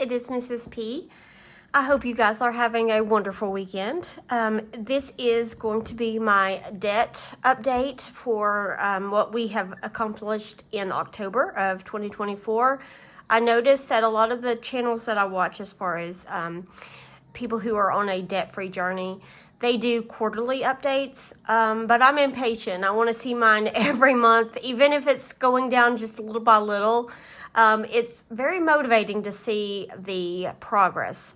it is Mrs. P. I hope you guys are having a wonderful weekend. This is going to be my debt update for what we have accomplished in October of 2024. I noticed that a lot of the channels that I watch as far as people who are on a debt-free journey, they do quarterly updates, but I'm impatient. I want to see mine every month, even if it's going down just little by little. It's very motivating to see the progress,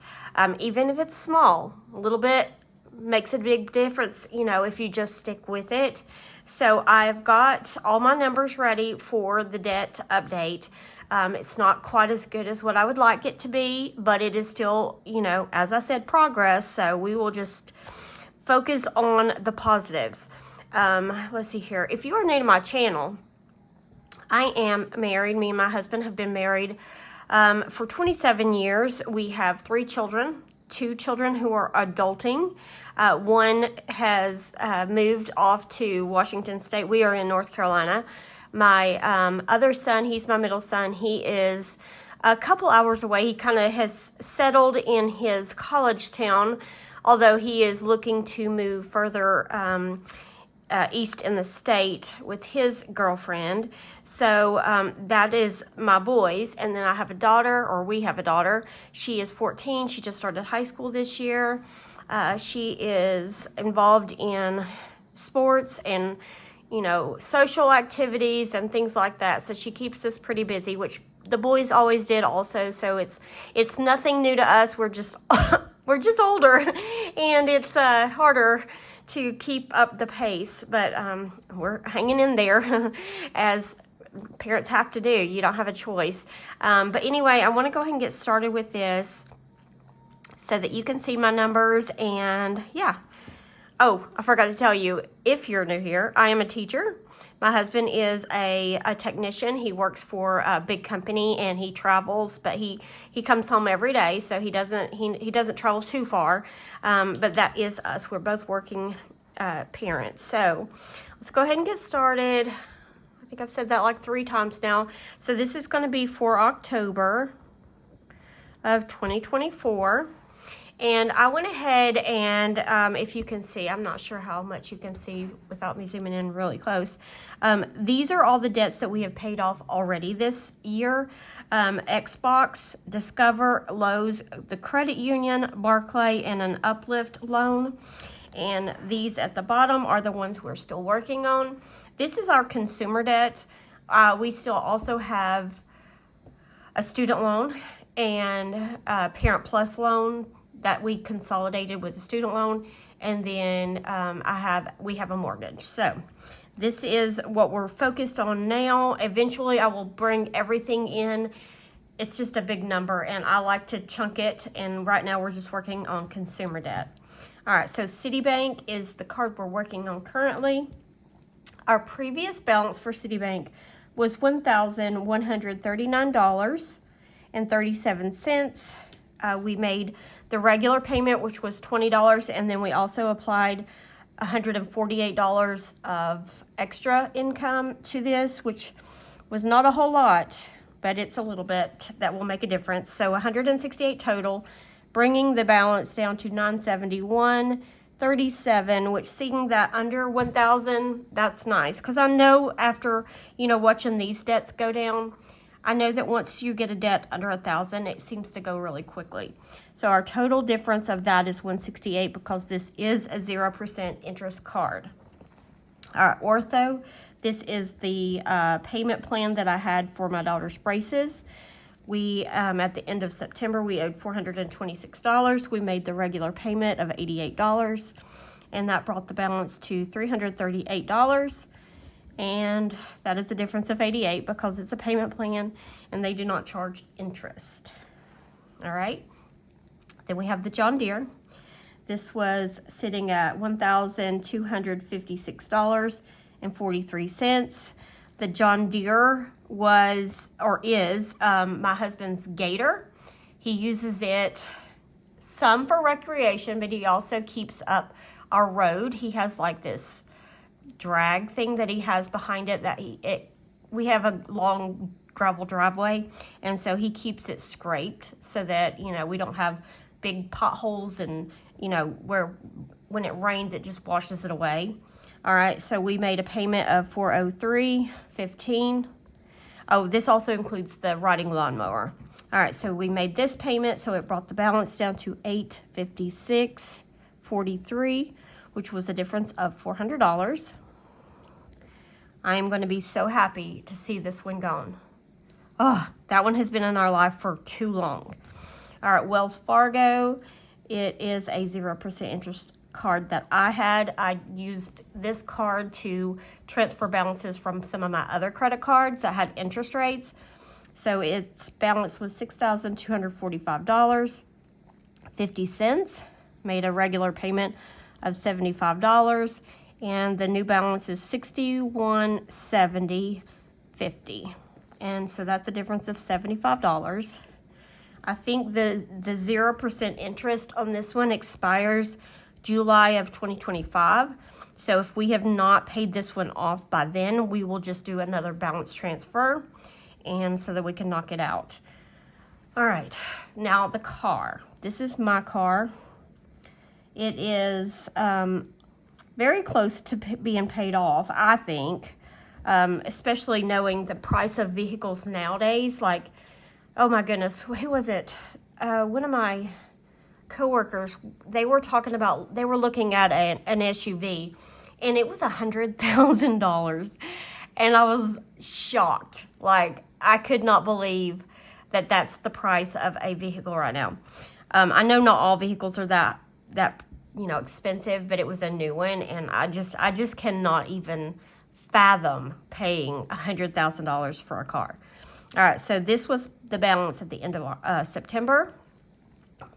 even if it's small. A little bit makes a big difference, you know, if you just stick with it. So I've got all my numbers ready for the debt update. It's not quite as good as what I would like it to be, but it is still, you know, as I said, progress. So we will just focus on the positives. Let's see here. If you are new to my channel, I am married. Me and my husband have been married for 27 years. We have 3 children, 2 children who are adulting. One has moved off to Washington State. We are in North Carolina. My other son, he's my middle son, he is a couple hours away. He kind of has settled in his college town, although he is looking to move further east in the state with his girlfriend. So that is my boys. And then I have a daughter, or we have a daughter. She is 14. She just started high school this year. She is involved in sports and, you know, social activities and things like that. So she keeps us pretty busy, which the boys always did also. So it's nothing new to us. We're just we're just older, and it's harder to keep up the pace, but we're hanging in there as parents have to do. You don't have a choice. But anyway, I want to go ahead and get started with this so that you can see my numbers. And yeah. Oh, I forgot to tell you, if you're new here, I am a teacher. My husband is a technician. He works for a big company and he travels, but he comes home every day, so he doesn't travel too far. But that is us. We're both working parents. So let's go ahead and get started. I think I've said that like 3 times now. So this is going to be for October of 2024. And I went ahead and, if you can see, I'm not sure how much you can see without me zooming in really close. These are all the debts that we have paid off already this year. Xbox, Discover, Lowe's, the credit union, Barclay, and an Uplift loan. And these at the bottom are the ones we're still working on. This is our consumer debt. We still also have a student loan and a Parent Plus loan that we consolidated with the student loan, and then we have a mortgage. So this is what we're focused on now. Eventually I will bring everything in. It's just a big number and I like to chunk it, and right now we're just working on consumer debt. All right, so Citibank is the card we're working on currently. Our previous balance for Citibank was $1,139.37. We made the regular payment, which was $20, and then we also applied $148 of extra income to this, which was not a whole lot, but it's a little bit that will make a difference. So 168 total, bringing the balance down to $971.37, which, seeing that under 1,000, that's nice, because I know after, you know, watching these debts go down, I know that once you get a debt under 1,000, it seems to go really quickly. So our total difference of that is 168, because this is a 0% interest card. All right, Ortho, this is the payment plan that I had for my daughter's braces. We, at the end of September, we owed $426. We made the regular payment of $88, and that brought the balance to $338. And that is a difference of 88 because it's a payment plan and they do not charge interest. All right. Then we have the John Deere. This was sitting at $1,256.43. The John Deere was, or is, my husband's Gator. He uses it some for recreation, but he also keeps up our road. He has like this drag thing that he has behind it that we have a long gravel driveway, and so he keeps it scraped so that, you know, we don't have big potholes and, you know, where when it rains it just washes it away. All right, so we made a payment of $403.15. Oh, this also includes the riding lawnmower. All right, so we made this payment, so it brought the balance down to $856.43, which was a difference of $400. I am going to be so happy to see this one gone. Oh, that one has been in our life for too long. All right, Wells Fargo, it is a 0% interest card that I had. I used this card to transfer balances from some of my other credit cards that had interest rates. So its balance was $6,245.50. Made a regular payment of $75, and the new balance is $61.70.50. And so that's a difference of $75. I think the 0% interest on this one expires July of 2025. So if we have not paid this one off by then, we will just do another balance transfer, and so that we can knock it out. All right, now the car. This is my car. It is very close to being paid off, I think, especially knowing the price of vehicles nowadays. Like, oh my goodness, who was it? One of my coworkers, they were looking at an SUV, and it was $100,000, and I was shocked. Like, I could not believe that that's the price of a vehicle right now. I know not all vehicles are that you know, expensive, but it was a new one, and I just cannot even fathom paying $100,000 for a car. All right, so this was the balance at the end of September.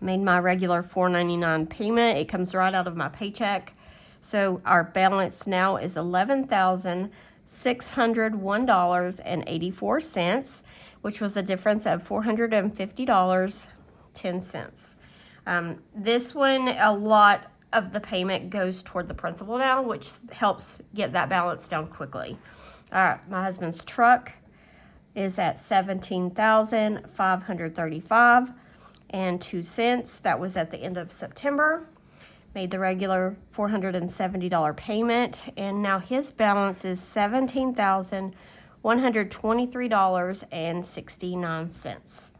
Made my regular $4.99 payment. It comes right out of my paycheck. So our balance now is $11,601.84, which was a difference of $450.10. This one, a lot of the payment goes toward the principal now, which helps get that balance down quickly. All right, my husband's truck is at $17,535.02. That was at the end of September. Made the regular $470 payment, and now his balance is $17,123.69.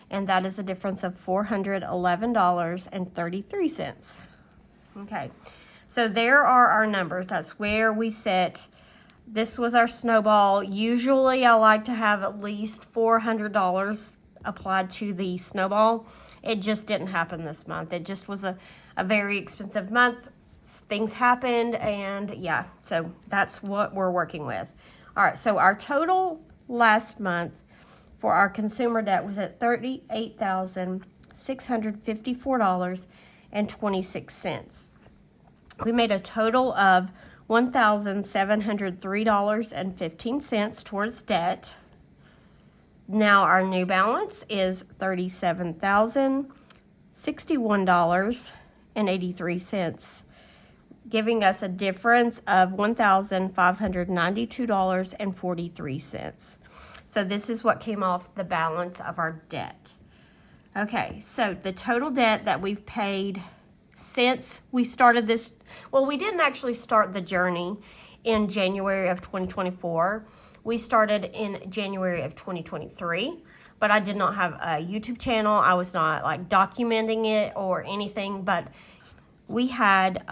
And that is a difference of $411.33. Okay, so there are our numbers. That's where we sit. This was our snowball. Usually I like to have at least $400 applied to the snowball. It just didn't happen this month. It just was a very expensive month. Things happened, and yeah, so that's what we're working with. All right, so our total last month for our consumer debt was at $38,654.26. We made a total of $1,703.15 towards debt. Now our new balance is $37,061.83, giving us a difference of $1,592.43. So this is what came off the balance of our debt. Okay, so the total debt that we've paid since we started this, well, we didn't actually start the journey in January of 2024. We started in January of 2023, but I did not have a YouTube channel. I was not like documenting it or anything, but we had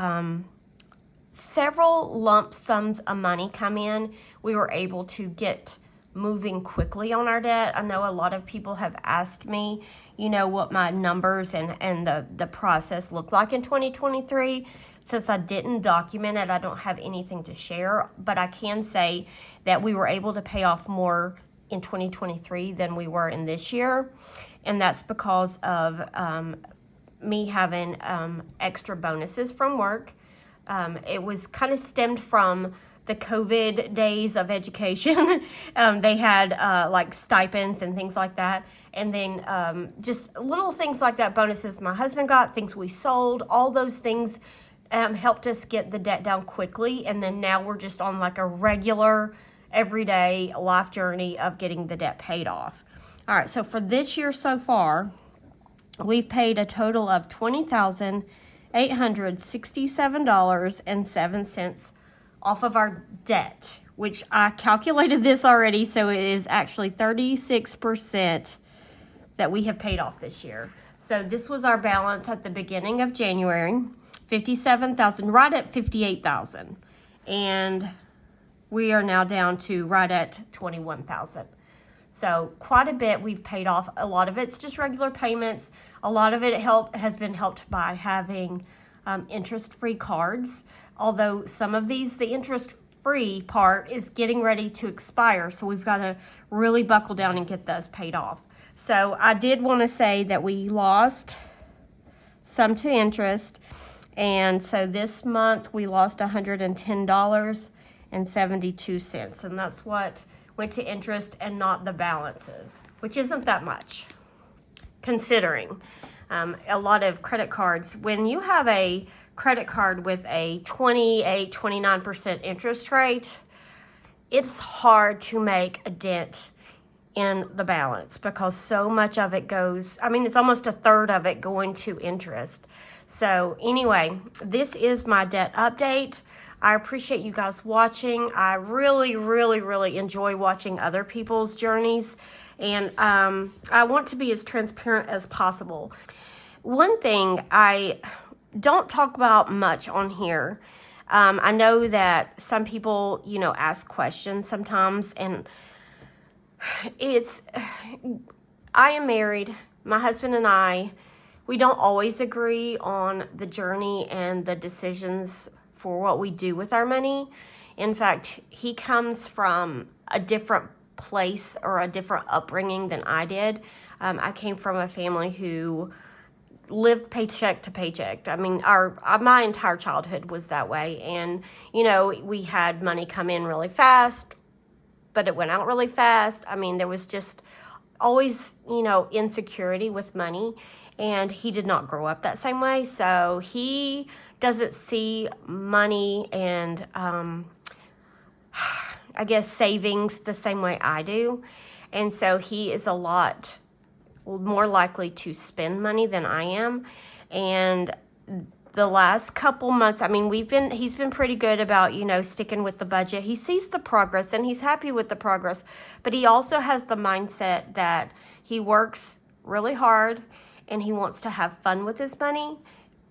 several lump sums of money come in. We were able to get moving quickly on our debt. I know a lot of people have asked me, you know, what my numbers and the process looked like in 2023. Since I didn't document it, I don't have anything to share, but I can say that we were able to pay off more in 2023 than we were in this year, and that's because of me having extra bonuses from work. It was kind of stemmed from the COVID days of education. They had like stipends and things like that. And then just little things like that, bonuses my husband got, things we sold, all those things helped us get the debt down quickly. And then now we're just on like a regular everyday life journey of getting the debt paid off. All right, so for this year so far, we've paid a total of $20,867.07 off of our debt, which I calculated this already, so it is actually 36% that we have paid off this year. So this was our balance at the beginning of January, $57,000, right at $58,000. And we are now down to right at $21,000. So quite a bit we've paid off. A lot of it's just regular payments. A lot of it has been helped by having interest-free cards. Although some of these, the interest-free part is getting ready to expire. So we've got to really buckle down and get those paid off. So I did want to say that we lost some to interest. And so this month we lost $110.72. And that's what went to interest and not the balances, which isn't that much, considering a lot of credit cards. When you have a credit card with a 28-29% interest rate, it's hard to make a dent in the balance because so much of it goes, I mean, it's almost a third of it going to interest. So anyway, this is my debt update. I appreciate you guys watching. I really, really, really enjoy watching other people's journeys. And I want to be as transparent as possible. One thing I don't talk about much on here, I know that some people, ask questions sometimes. And I am married. My husband and I, we don't always agree on the journey and the decisions for what we do with our money. In fact, he comes from a different place or a different upbringing than I did. I came from a family who lived paycheck to paycheck. I mean, my entire childhood was that way. And, we had money come in really fast, but it went out really fast. I mean, there was just always, insecurity with money. And he did not grow up that same way. So he doesn't see money and I guess savings the same way I do. And so he is a lot more likely to spend money than I am. And the last couple months, I mean, he's been pretty good about, sticking with the budget. He sees the progress and he's happy with the progress, but he also has the mindset that he works really hard and he wants to have fun with his money,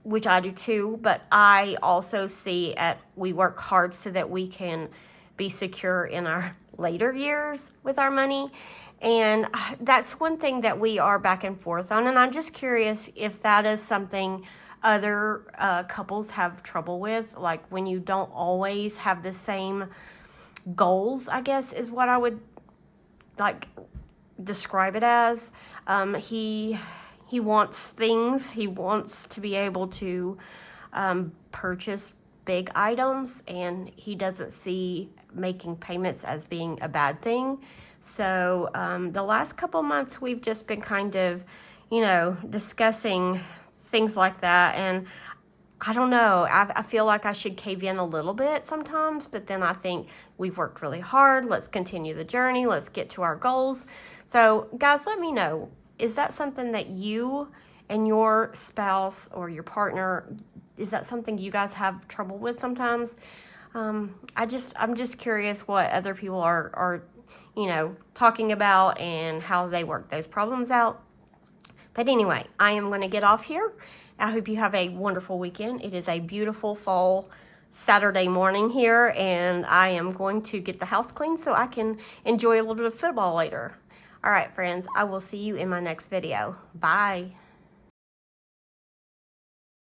which I do too. But I also see we work hard so that we can be secure in our later years with our money. And that's one thing that we are back and forth on. And I'm just curious if that is something other couples have trouble with, like when you don't always have the same goals, I guess is what I would describe it as. He wants things. He wants to be able to purchase big items, and he doesn't see making payments as being a bad thing. So the last couple months, we've just been kind of, discussing things like that. And I don't know, I feel like I should cave in a little bit sometimes, but then I think we've worked really hard. Let's continue the journey. Let's get to our goals. So guys, let me know. Is that something that you and your spouse or your partner, is that something you guys have trouble with sometimes? I'm just curious what other people are talking about and how they work those problems out. But anyway, I am going to get off here. I hope you have a wonderful weekend. It is a beautiful fall Saturday morning here, and I am going to get the house clean so I can enjoy a little bit of football later. All right, friends, I will see you in my next video. Bye.